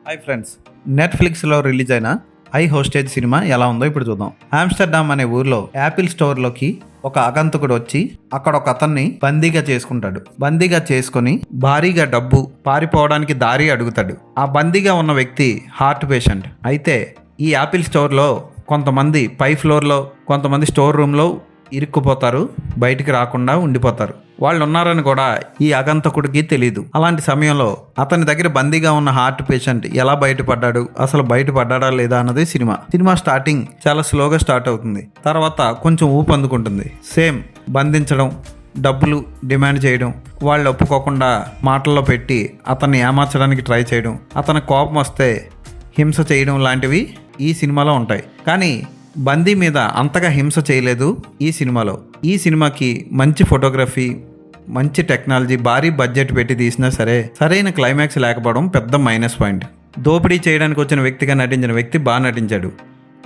Hi friends, నెట్ఫ్లిక్స్లో release అయిన I hostage cinema ఎలా ఉందో ఇప్పుడు చూద్దాం. ఆమ్స్టర్డామ్ అనే ఊర్లో యాపిల్ స్టోర్లోకి ఒక ఆగంతకుడు వచ్చి అక్కడ ఒక అతన్ని బందీగా చేసుకుంటాడు. బందీగా చేసుకుని భారీగా డబ్బు పారిపోవడానికి దారి అడుగుతాడు. ఆ బందీగా ఉన్న వ్యక్తి హార్ట్ పేషెంట్. అయితే ఈ యాపిల్ స్టోర్లో కొంతమంది పై ఫ్లోర్లో, కొంతమంది స్టోర్ రూమ్లో ఇరుక్కుపోతారు, బయటికి రాకుండా ఉండిపోతారు. వాళ్ళు ఉన్నారని కూడా ఈ ఆగంతకుడికి తెలీదు. అలాంటి సమయంలో అతని దగ్గర బందీగా ఉన్న హార్ట్ పేషెంట్ ఎలా బయటపడ్డాడు, అసలు బయటపడ్డా లేదా అన్నది సినిమా స్టార్టింగ్ చాలా స్లోగా స్టార్ట్ అవుతుంది. తర్వాత కొంచెం ఊపు అందుకుంటుంది. సేమ్ బంధించడం, డబ్బులు డిమాండ్ చేయడం, వాళ్ళు ఒప్పుకోకుండా మాటల్లో పెట్టి అతన్ని ఏమార్చడానికి ట్రై చేయడం, అతని కోపం వస్తే హింస చేయడం లాంటివి ఈ సినిమాలో ఉంటాయి. కానీ బందీ మీద అంతగా హింస చేయలేదు ఈ సినిమాలో. ఈ సినిమాకి మంచి ఫోటోగ్రఫీ, మంచి టెక్నాలజీ, భారీ బడ్జెట్ పెట్టి తీసినా సరే సరైన క్లైమాక్స్ లేకపోవడం పెద్ద మైనస్ పాయింట్. దోపిడీ చేయడానికి వచ్చిన వ్యక్తిగా నటించిన వ్యక్తి బాగా నటించాడు.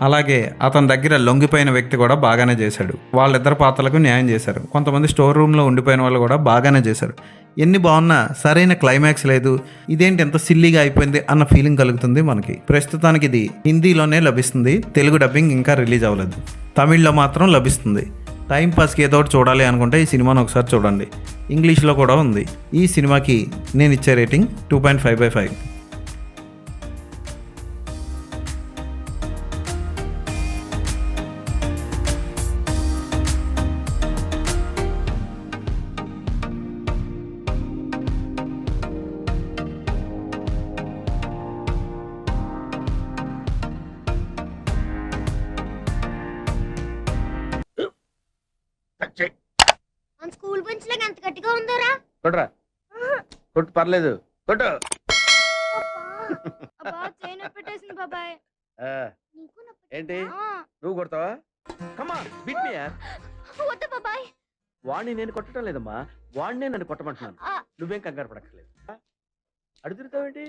అలాగే అతని దగ్గర లొంగిపోయిన వ్యక్తి కూడా బాగానే చేశాడు. వాళ్ళిద్దరు పాత్రలకు న్యాయం చేశారు. కొంతమంది స్టోర్ రూమ్లో ఉండిపోయిన వాళ్ళు కూడా బాగానే చేశారు. ఎన్ని బాగున్నా సరైన క్లైమాక్స్ లేదు, ఇదేంటి ఎంత సిల్లీగా అయిపోయింది అన్న ఫీలింగ్ కలుగుతుంది మనకి. ప్రస్తుతానికి ఇది హిందీలోనే లభిస్తుంది, తెలుగు డబ్బింగ్ ఇంకా రిలీజ్ అవ్వలేదు. తమిళ్లో మాత్రం లభిస్తుంది. టైంపాస్కి ఏదో ఒకటి చూడాలి అనుకుంటే ఈ సినిమాను ఒకసారి చూడండి. ఇంగ్లీష్లో కూడా ఉంది. ఈ సినిమాకి నేను ఇచ్చే రేటింగ్ 2.5/5. మన స్కూల్ బెంచ్ లాగా ఎంత గట్టిగా ఉందోరా. కొట్రా, కొట్టు, పర్లేదు, కొట్టు. అబ్బా చైన్ పెట్టేసింది బాబాయ్. ఆ, నీకు నొప్పి. ఏంటి ఆ, నువ్వు కొడతావా? కమా బిట్ మీ యార్. వద్దు బాబాయ్. వాడిని నేను కొట్టడం లేదమ్మా, వాడినే నన్ను కొట్టమంటున్నాను. ఆ. నువ్వేం కంగారు పడక్కర్లేదు. అడుగుతావేంటి?